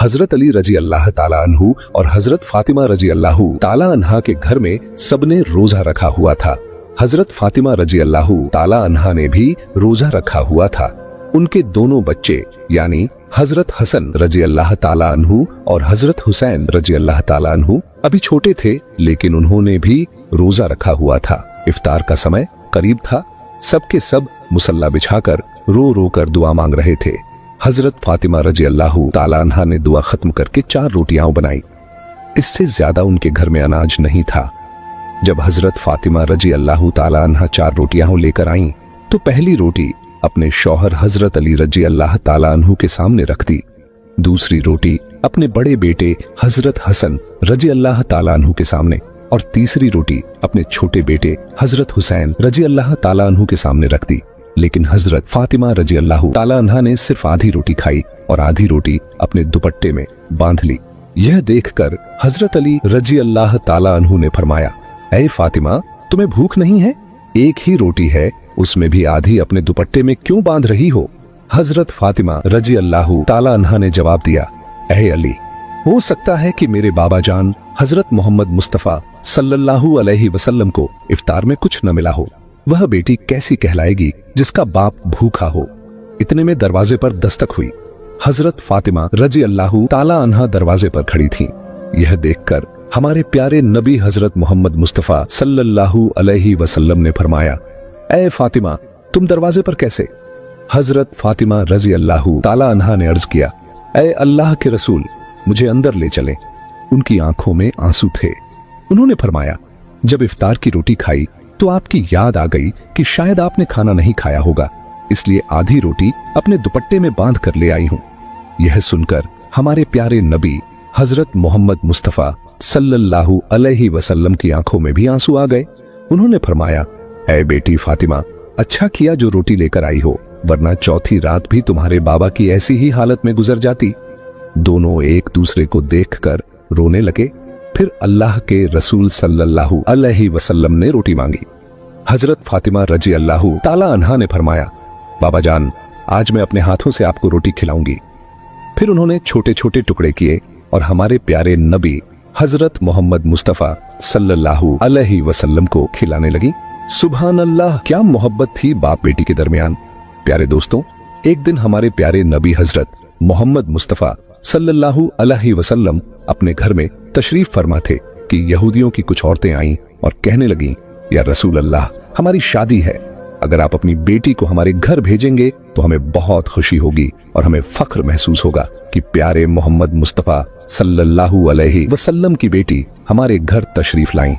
हजरत अली रजी अल्लाह ताला अन्हु और हजरत फातिमा रजी अल्लाह ताला अन्हा के घर में सबने रोजा रखा हुआ था। हजरत फातिमा रजी अल्लाह ताला अन्हा ने भी रोजा रखा हुआ था। उनके दोनों बच्चे यानी हजरत हसन रजी अल्लाह ताला अन्हु और हजरत हुसैन रजी अल्लाह ताला अन्हु अभी छोटे थे, लेकिन उन्होंने भी रोजा रखा हुआ था। इफ्तार का समय करीब था। सबके सब मुसल्ला बिछाकर रो रो कर दुआ मांग रहे थे। हजरत फातिमा रजी अल्लाह ताला अन्हा ने दुआ खत्म करके 4 रोटियां बनाई। इससे ज्यादा उनके घर में अनाज नहीं था। जब हजरत फातिमा रजी अल्लाह ताला अन्हा 4 रोटियां लेकर आईं, तो पहली रोटी अपने शौहर हजरत अली रजी अल्लाह ताला अन्हु के सामने रख दी। दूसरी रोटी अपने बड़े बेटे हजरत हसन रजी अल्लाह ताला अन्हु के सामने और तीसरी रोटी अपने छोटे बेटे हजरत हुसैन रजी अल्लाह ताला अन्हु के सामने रख दी। लेकिन हजरत फातिमा रजी अल्लाह ताला अन्हा ने सिर्फ आधी रोटी खाई और आधी रोटी अपने दुपट्टे में बांध ली। यह देखकर हजरत अली रजी अल्लाह ताला अन्हु ने फरमाया, ऐ फातिमा, तुम्हें भूख नहीं है? एक ही रोटी है, उसमें भी आधी अपने दुपट्टे में क्यों बांध रही हो? हजरत फातिमा रजी अल्लाह ताला अन्हा ने जवाब दिया, ऐ अली, हो सकता है कि मेरे बाबा जान हजरत मोहम्मद मुस्तफा सल्लल्लाहु अलैहि वसल्लम को इफ्तार में कुछ न मिला हो। वह बेटी कैसी कहलाएगी जिसका बाप भूखा हो। इतने में दरवाजे पर दस्तक हुई। हजरत फातिमा रजी अल्लाह ताला अन्हा दरवाजे पर खड़ी थीं। यह देखकर हमारे प्यारे नबी हजरत मोहम्मद मुस्तफा सल्लल्लाहु अलैहि वसल्लम ने फरमाया, ऐ फातिमा, तुम दरवाजे पर कैसे? हजरत फातिमा रजी अल्लाह ताला अन्हा ने अर्ज किया, ऐ अल्लाह के रसूल, मुझे अंदर ले चलें। उनकी आंखों में आंसू थे। उन्होंने फरमाया, जब इफ्तार की रोटी खाई तो आपकी याद आ गई कि शायद आपने खाना नहीं खाया होगा, इसलिए आधी रोटी अपने दुपट्टे में बांध कर ले आई हूं। यह सुनकर हमारे प्यारे नबी हजरत मोहम्मद मुस्तफा सल्लल्लाहु अलैहि वसल्लम की आंखों में भी आंसू आ गए। उन्होंने फरमाया, ऐ बेटी फातिमा, अच्छा किया जो रोटी लेकर आई हो, वरना चौथी रात भी तुम्हारे बाबा की ऐसी ही हालत में गुजर जाती। दोनों एक दूसरे को देखकर रोने लगे। फिर अल्लाह के रसूल सल्लल्लाहु अलैहि वसल्लम ने रोटी मांगी। हजरत फातिमा रजी अल्लाह ताला अन्हा ने फरमाया, बाबा जान, आज मैं अपने हाथों से आपको रोटी खिलाऊंगी। फिर उन्होंने छोटे छोटे टुकड़े किए और हमारे प्यारे नबी हजरत मोहम्मद मुस्तफा सल्लल्लाहु अलैहि वसल्लम को खिलाने लगी। सुभान अल्लाह, क्या मोहब्बत थी बाप बेटी के दरमियान। प्यारे दोस्तों, एक दिन हमारे प्यारे नबी हजरत मोहम्मद मुस्तफा सल्लल्लाहु अलैहि वसल्लम अपने घर में तशरीफ फरमा थे कि यहूदियों की कुछ औरतें आईं और कहने लगीं, या रसूल अल्लाह, हमारी शादी है, अगर आप अपनी बेटी को हमारे घर भेजेंगे तो हमें बहुत खुशी होगी और हमें फख्र महसूस होगा कि प्यारे मोहम्मद मुस्तफा सल्लल्लाहु अलैहि वसल्लम की बेटी हमारे घर तशरीफ लाईं।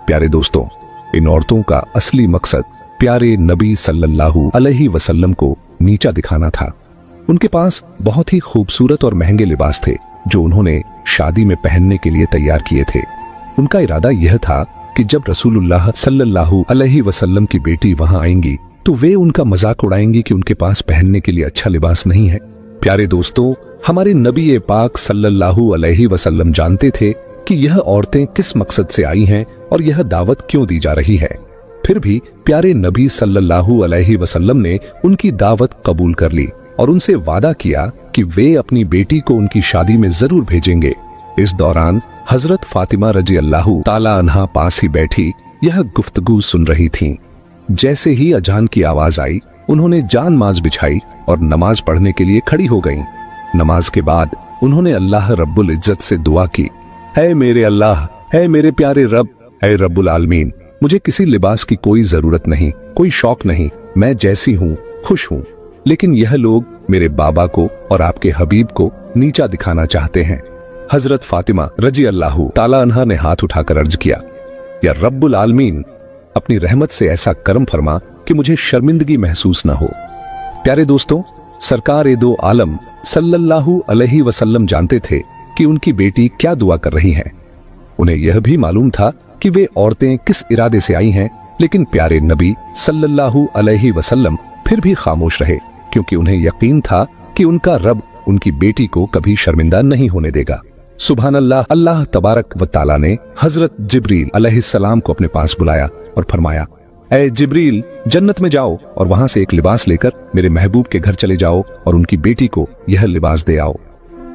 प्यारे दोस्तों, इन औरतों का असली मकसद प्यारे नबी सल्लल्लाहु अलैहि वसल्लम को नीचा दिखाना था। उनके पास बहुत ही खूबसूरत और महंगे लिबास थे जो उन्होंने शादी में पहनने के लिए तैयार किए थे। उनका इरादा यह था कि जब रसूलुल्लाह सल्लल्लाहु अलैहि वसल्लम की बेटी वहां आएंगी तो वे उनका मजाक उड़ाएंगी कि उनके पास पहनने के लिए अच्छा लिबास नहीं है। प्यारे दोस्तों, हमारे नबी पाक सल्लल्लाहु अलैहि वसल्लम जानते थे कि यह औरतें किस मकसद से आई हैं और यह दावत क्यों दी जा रही है। फिर भी प्यारे नबी सल्लल्लाहु अलैहि वसल्लम ने उनकी दावत कबूल कर ली और उनसे वादा किया कि वे अपनी बेटी को उनकी शादी में जरूर भेजेंगे। इस दौरान हजरत फातिमा रजी अल्लाह ताला अन्हा पास ही बैठी यह गुफ्तगू सुन रही थीं। जैसे ही अजान की आवाज आई, उन्होंने जान माज बिछाई और नमाज पढ़ने के लिए खड़ी हो गईं। नमाज के बाद उन्होंने अल्लाह रब्बुल इज्जत से दुआ की, है मेरे अल्लाह, है मेरे प्यारे रब, है रब्बुल आलमीन, मुझे किसी लिबास की कोई जरूरत नहीं, कोई शौक नहीं, मैं जैसी हूँ खुश हूँ, लेकिन यह लोग मेरे बाबा को और आपके हबीब को नीचा दिखाना चाहते हैं। हजरत फातिमा रजी अल्लाह ताला अन्हा ने हाथ उठाकर अर्ज किया, या रब्बुल आलमीन, अपनी रहमत से ऐसा करम फरमा कि मुझे शर्मिंदगी महसूस न हो। प्यारे दोस्तों, सरकार ए दो आलम सल्लल्लाहु अलैहि वसल्लम जानते थे कि उनकी बेटी क्या दुआ कर रही हैं। उन्हें यह भी मालूम था कि वे औरतें किस इरादे से आई हैं, लेकिन प्यारे नबी सल्लल्लाहु अलैहि वसल्लम फिर भी खामोश रहे, क्योंकि उन्हें यकीन था कि उनका रब उनकी बेटी को कभी शर्मिंदा नहीं होने देगा। सुभान अल्लाह, अल्लाह तबारक व ताला ने हजरत जिब्रील अलैहिस्सलाम को अपने पास बुलाया और फरमाया, ऐ जिब्रील, जन्नत में जाओ और वहां से एक लिबास लेकर मेरे महबूब के घर चले जाओ और उनकी बेटी को यह लिबास दे आओ।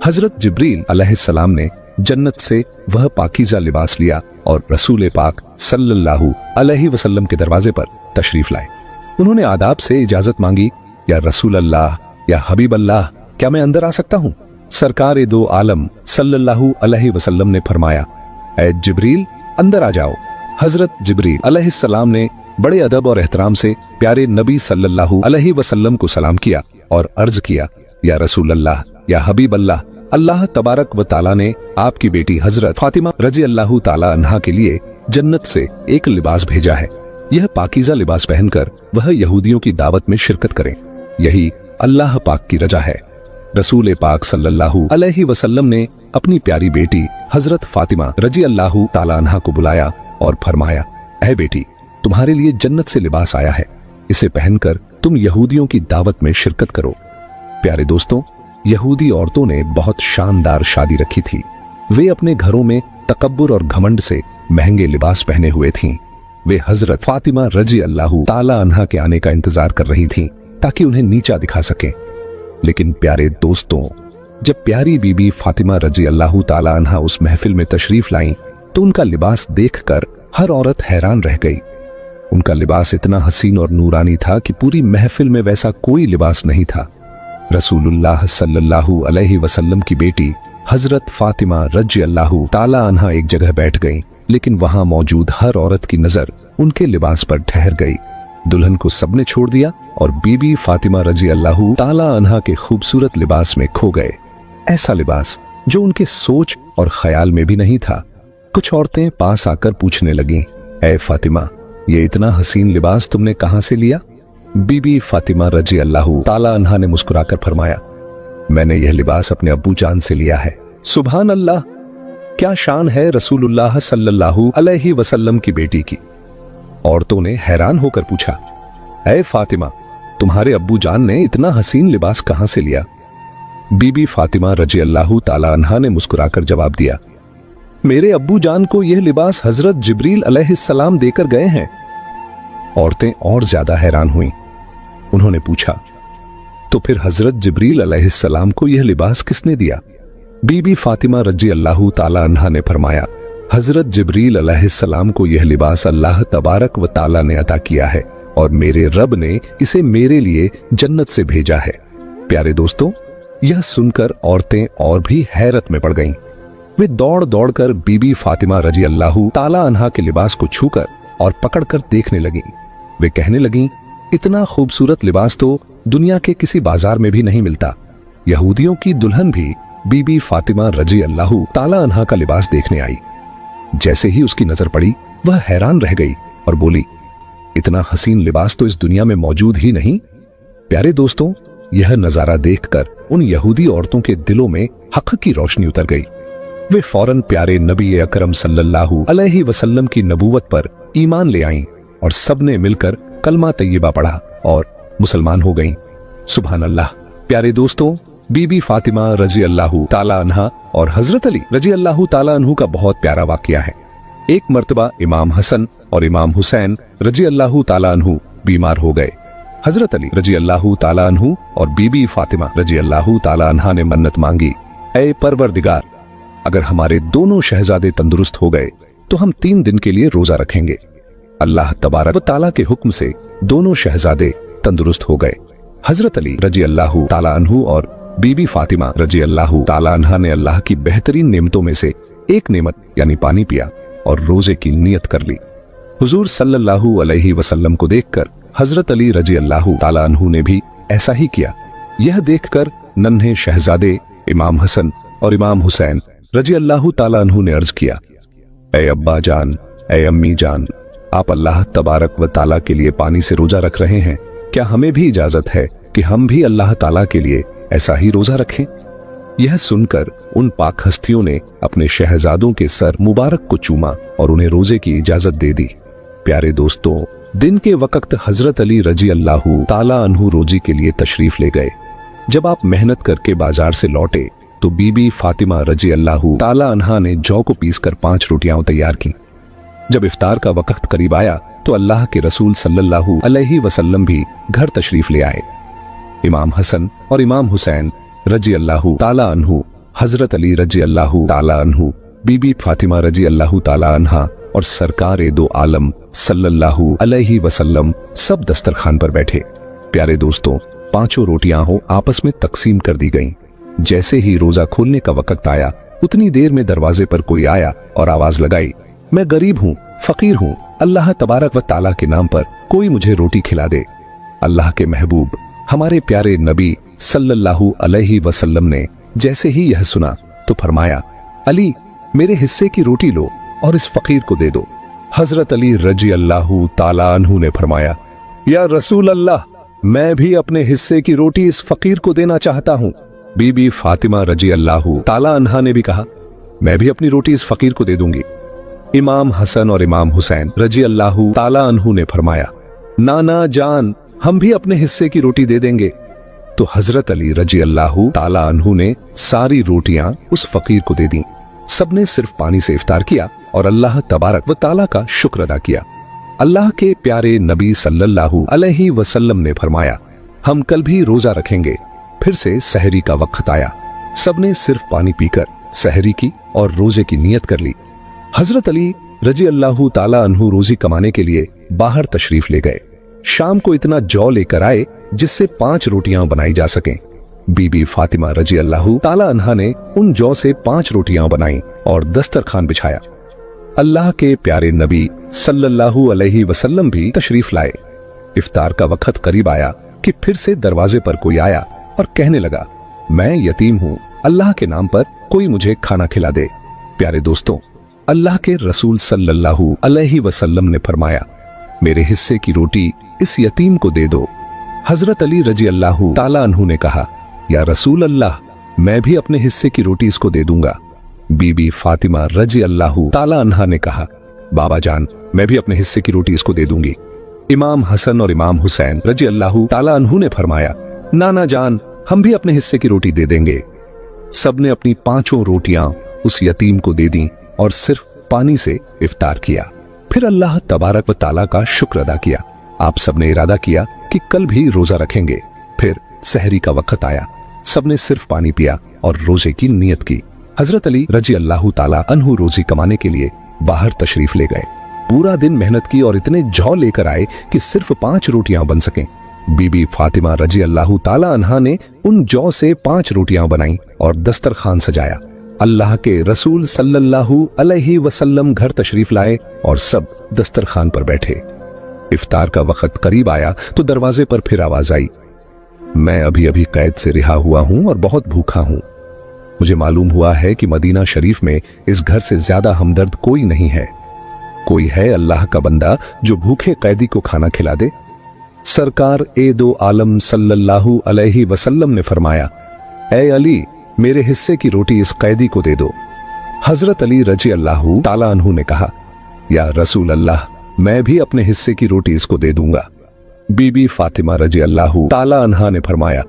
हजरत जिब्रील अलैहिस्सलाम ने जन्नत से वह पाकीज़ा लिबास लिया और रसूल पाक सल्लल्लाहु अलैहि वसल्लम के दरवाजे पर तशरीफ लाए। उन्होंने आदाब से इजाजत मांगी, या रसूल अल्लाह, या हबीब अल्लाह, क्या मैं अंदर आ सकता हूँ? सरकार दो आलम सल्लल्लाहु अलैहि वसल्लम ने फरमाया, ऐ जिब्रील, अंदर आ जाओ। हजरत जिब्रील अलैहिस्सलाम ने बड़े अदब और एहतराम से प्यारे नबी सल्लल्लाहु अलैहि वसल्लम को सलाम किया और अर्ज किया, या रसूल अल्लाह, या हबीब अल्लाह, अल्लाह तबारक व ताला ने आपकी बेटी हजरत फातिमा रजी अल्लाह ताला अन्हा के लिए जन्नत से एक लिबास भेजा है। यह पाकीज़ा लिबास पहनकर वह यहूदियों की दावत में शिरकत करें। यही अल्लाह पाक की रजा है। रसूल पाक सल्लल्लाहु अलैहि वसल्लम ने अपनी प्यारी बेटी हजरत फातिमा रजी अल्लाह ताला अन्हा को बुलाया और फरमाया, ऐ बेटी, तुम्हारे लिए जन्नत से लिबास आया है, इसे पहनकर तुम यहूदियों की दावत में शिरकत करो। प्यारे दोस्तों, यहूदी औरतों ने बहुत शानदार शादी रखी थी। वे अपने घरों में तकब्बुर और घमंड से महंगे लिबास पहने हुए थीं। वे हजरत फातिमा रजी अल्लाह ताला अन्हा के आने का इंतजार कर रही थीं ताकि उन्हें नीचा दिखा सकें। लेकिन प्यारे दोस्तों, जब प्यारी बीबी फातिमा रजी अल्लाह ताला अन्हा उस महफिल में तशरीफ लाईं तो उनका लिबास देखकर हर औरत हैरान रह गई। उनका लिबास इतना हसीन और नूरानी था कि पूरी महफिल में वैसा कोई लिबास नहीं था। रसूलुल्लाह सल्लल्लाहु अलैहि वसल्लम की बेटी हजरत फातिमा रजी अल्लाह ताला अन्हा एक जगह बैठ गईं, लेकिन वहां मौजूद हर औरत की नजर उनके लिबास पर ठहर गई। दुल्हन को सबने छोड़ दिया और बीबी फातिमा रजी अल्लाह ताला अन्हा के खूबसूरत लिबास में खो गए। ऐसा लिबास जो उनके सोच और ख्याल में भी नहीं था। कुछ औरतें पास आकर पूछने लगीं, ऐ फातिमा, ये इतना हसीन लिबास तुमने कहां से लिया? बीबी फातिमा रजी अल्लाह ताला अन्हा ने मुस्कुराकर फरमाया, मैंने यह लिबास अपने अब्बू जान से लिया है। सुभान अल्लाह, क्या शान है रसूलुल्लाह सल्लल्लाहु अलैहि वसल्लम की बेटी की। औरतों ने हैरान होकर पूछा, ऐ फातिमा, तुम्हारे अब्बू जान ने इतना हसीन लिबास कहां से लिया? बीबी फातिमा रजी अल्लाह ताला अन्हा ने मुस्कुराकर जवाब दिया, मेरे अब्बू जान को यह लिबास हजरत जिब्रील अलैहिस्सलाम देकर गए हैं। औरतें और ज्यादा हैरान हुईं। उन्होंने पूछा, तो फिर हजरत जिब्रील अलैहिस्सलाम को यह लिबास किसने दिया? बीबी फातिमा रजी अल्लाह ताला अन्हा ने फरमाया, हजरत जिब्रील अलैहिस्सलाम को यह लिबास अल्लाह तबारक व ताला ने अता किया है और मेरे रब ने इसे मेरे लिए जन्नत से भेजा है। प्यारे दोस्तों, यह सुनकर औरतें और भी हैरत में पड़ गईं। वे दौड़ दौड़कर बीबी फातिमा रजी अल्लाह ताला अन्हा के लिबास को छूकर और पकड़कर देखने लगीं। वे कहने लगीं, इतना खूबसूरत लिबास तो दुनिया के किसी बाजार में भी नहीं मिलता। यहूदियों की दुल्हन भी बीबी फातिमा रजी अल्लाह ताला अन्हा का लिबास देखने आई। जैसे ही उसकी नजर पड़ी, वह हैरान रह गई और बोली, इतना हसीन लिबास तो इस दुनिया में मौजूद ही नहीं। प्यारे दोस्तों, यह नजारा देखकर उन यहूदी औरतों के दिलों में हक की रोशनी उतर गई। वे फौरन प्यारे नबी अकरम सल्लल्लाहु अलैहि वसल्लम की नबूवत पर ईमान ले आईं और सबने मिलकर कलमा तैयबा पढ़ा और मुसलमान हो गईं। सुभान अल्लाह। प्यारे दोस्तों, बीबी फातिमा रजी अल्लाह ताला अन्हा और हजरत अली रजी अल्लाह ताला अन्हु का बहुत प्यारा वाकया है। एक मर्तबा इमाम हसन और इमाम हुसैन रजी अल्लाह ताला अन्हु बीमार हो गए। हजरत अली रजी अल्लाह ताला अन्हु और बीबी फातिमा रजी अल्लाह ताला अन्हा ने मन्नत मांगी, ऐ परवरदिगार, अगर हमारे दोनों शहजादे तंदुरुस्त हो गए तो हम 3 दिन के लिए रोजा रखेंगे। अल्लाह तबारक व ताला के हुक्म से दोनों शहजादे तंदुरुस्त हो गए। हजरत अली रजी अल्लाह ताला अन्हु और बीबी फातिमा रजी अल्लाह ताला अन्हा ने अल्लाह की बेहतरीन नेमतों में से एक नेमत यानी पानी पिया और रोजे की नियत कर ली। हुजूर सल्लल्लाहु अलैहि वसल्लम को देखकर हजरत अली रजी अल्लाह ताला अन्हु ने भी ऐसा ही किया। यह देखकर नन्हे शहजादे इमाम हसन और इमाम हुसैन रजी अल्लाह ताला अन्हु ने अर्ज किया, ऐ अब्बा जान, ऐ अम्मी जान, आप अल्लाह तबारक व ताला के लिए पानी से रोजा रख रहे हैं, क्या हमें भी इजाजत है कि हम भी अल्लाह ताला के लिए ऐसा ही रोजा रखें? यह सुनकर उन पाक हस्तियों ने अपने शहजादों के सर मुबारक को चूमा और उन्हें रोजे की इजाजत दे दी। प्यारे दोस्तों, दिन के वक्त हजरत अली रजी अल्लाह ताला अन्हु रोजी के लिए तशरीफ ले गए। जब आप मेहनत करके बाजार से लौटे तो बीबी फातिमा रजी अल्लाह ताला अन्हा ने जौ को पीसकर 5 रोटियां तैयार की। जब इफ्तार का वक्त करीब आया तो अल्लाह के रसूल सल्लल्लाहु अलैहि वसल्लम भी घर तशरीफ ले आए। इमाम हसन और इमाम हुसैन रजी अल्लाह ताला अन्हु हजरत अली रजी अल्लाहु ताला अन्हु, बीबी फातिमा रजी अल्लाहु ताला अन्हा और सरकार दो आलम सल्लल्लाहु अलैहि वसल्लम सब दस्तरखान पर बैठे। प्यारे दोस्तों, पांचों रोटियां आपस में तकसीम कर दी गईं। जैसे ही रोजा खोलने का वक्त आया, उतनी देर में दरवाजे पर कोई आया और आवाज लगाई, मैं गरीब हूँ, फकीर हूँ, अल्लाह तबारक व ताला के नाम पर कोई मुझे रोटी खिला दे। अल्लाह के महबूब हमारे प्यारे नबी सल्लल्लाहु अलैहि वसल्लम ने जैसे ही यह सुना तो फरमाया, अली मेरे हिस्से की रोटी लो और इस फकीर को दे दो। हजरत अली रजी अल्लाहु ताला अन्हु ने फरमाया, या रसूल अल्लाह, मैं भी अपने हिस्से की रोटी इस फकीर को देना चाहता हूँ। बीबी फातिमा रजी अल्लाहु ताला अन्हा ने भी कहा, मैं भी अपनी रोटी इस फकीर को दे दूंगी। इमाम हसन और इमाम हुसैन रजी अल्लाहु ताला अन्हु ने फरमाया, नाना जान, हम भी अपने हिस्से की रोटी दे देंगे। तो हजरत अली रजी अल्लाहु ताला अन्हु ने सारी रोटियां उस फकीर को दे दी। सबने सिर्फ पानी से इफ्तार किया और अल्लाह तबारक व ताला का शुक्र अदा किया। अल्लाह के प्यारे नबी सल्लल्लाहु अलैहि वसल्लम ने फरमाया, हम कल भी रोजा रखेंगे। फिर से सहरी का वक्त आया। सबने सिर्फ पानी पीकर सहरी की और रोजे की नियत कर ली। हजरत अली रजी अल्लाहु ताला अन्हु रोजी कमाने के लिए बाहर तशरीफ ले गए। शाम को इतना जौ लेकर आए जिससे 5 रोटियां बनाई जा सकें। बीबी फातिमा रजी अल्लाहु ताला अन्हा ने उन जौ से 5 रोटियां बनाई और दस्तरखान बिछाया। अल्लाह के प्यारे नबी सल्लल्लाहु अलैहि वसल्लम भी तशरीफ लाए। इफ्तार का वक्त करीब आया कि फिर से दरवाजे पर कोई आया और कहने लगा, मैं यतीम हूँ, अल्लाह के नाम पर कोई मुझे खाना खिला दे। प्यारे दोस्तों, अल्लाह के रसूल सल्लल्लाहु अलैहि वसल्लम ने फरमाया, मेरे हिस्से की रोटी इस यतीम को दे दो। हजरत अली रजी अल्लाहु ताला अन्हु ने कहा, या रसूल अल्लाह, मैं भी अपने हिस्से की रोटी इसको दे दूंगा। बीबी फातिमा रजी अल्लाहु ताला अन्हा ने कहा, बाबा जान, मैं भी अपने हिस्से की रोटी इसको दे दूंगी। इमाम हसन और इमाम हुसैन रजी अल्लाहु ताला अन्हु ने फरमाया, नाना जान, हम भी अपने हिस्से की रोटी दे देंगे। सबने अपनी 5 रोटियां उस यतीम को दे दी और सिर्फ पानी से इफ्तार किया। फिर अल्लाह तबारक व ताला का शुक्र अदा किया। आप सबने इरादा किया कि कल भी रोजा रखेंगे। फिर सहरी का वक्त आया। सबने सिर्फ पानी पिया और रोजे की नियत की। हजरत अली रजी अल्लाहु ताला अन्हु रोजी कमाने के लिए बाहर तशरीफ ले गए। पूरा दिन मेहनत की और इतने जौ लेकर आए कि सिर्फ 5 रोटियां बन सकें। बीबी फातिमा रजी अल्लाहु ताला अन्हा ने उन जौ से 5 रोटियां बनाई और दस्तरखान सजाया। अल्लाह के रसूल सल्लल्लाहु अलैहि वसल्लम घर तशरीफ लाए और सब दस्तरखान पर बैठे। इफ्तार का वक्त करीब आया तो दरवाजे पर फिर आवाज आई, मैं अभी अभी कैद से रिहा हुआ हूं और बहुत भूखा हूं। मुझे मालूम हुआ है कि मदीना शरीफ में इस घर से ज्यादा हमदर्द कोई नहीं है। कोई है अल्लाह का बंदा जो भूखे कैदी को खाना खिला दे? सरकार दो आलम सल्लल्लाहु अलैहि वसल्लम ने फरमाया, ए अली, मेरे हिस्से की रोटी इस कैदी को दे दो। हजरत अली रजी अल्लाहु ताला अन्हु ने कहा, या रसूल अल्लाह, मैं भी अपने हिस्से की रोटी इसको दे दूंगा। बीबी फातिमा रजी अल्लाहु ताला अन्हा ने फरमाया,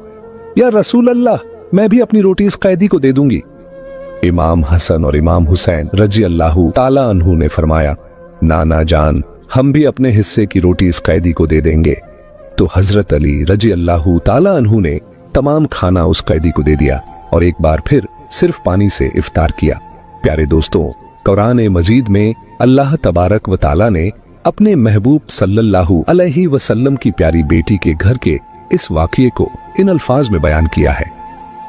या रसूल अल्लाह, मैं भी अपनी रोटी इस कैदी को दे दूंगी। इमाम हसन और इमाम हुसैन रजी अल्लाहु ताला अन्हु ने फरमाया, नाना जान, हम भी अपने हिस्से की रोटी इस कैदी को दे देंगे। तो हजरत अली रजी अल्लाहु ताला अन्हु ने तमाम खाना उस कैदी को दे दिया और एक बार फिर सिर्फ पानी से इफ्तार किया। प्यारे दोस्तों, कुरान मजीद में अल्लाह तबारक व ताला ने अपने महबूब सल्लल्लाहु अलैहि वसल्लम की प्यारी बेटी के घर के इस वाक़ये को इन अल्फाज में बयान किया है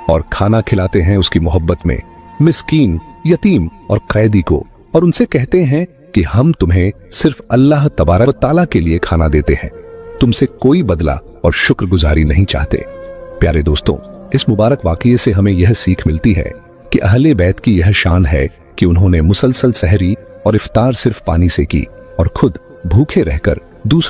और खाना खिलाते हैं उसकी मोहब्बत में मिस्कीन, यतीम और कैदी को, और उनसे कहते हैं कि हम तुम्हें सिर्फ अल्लाह तबारक व ताला के लिए खाना देते हैं, तुमसे कोई बदला और शुक्रगुजारी नहीं चाहते। प्यारे दोस्तों, इस मुबारक वाक़ये से हमें यह सीख मिलती है कि अहले बैत की यह शान है कि उन्होंने मुसलसल सहरी और इफ्तार सिर्फ पानी से की और खुद भूखे रहकर दूसरों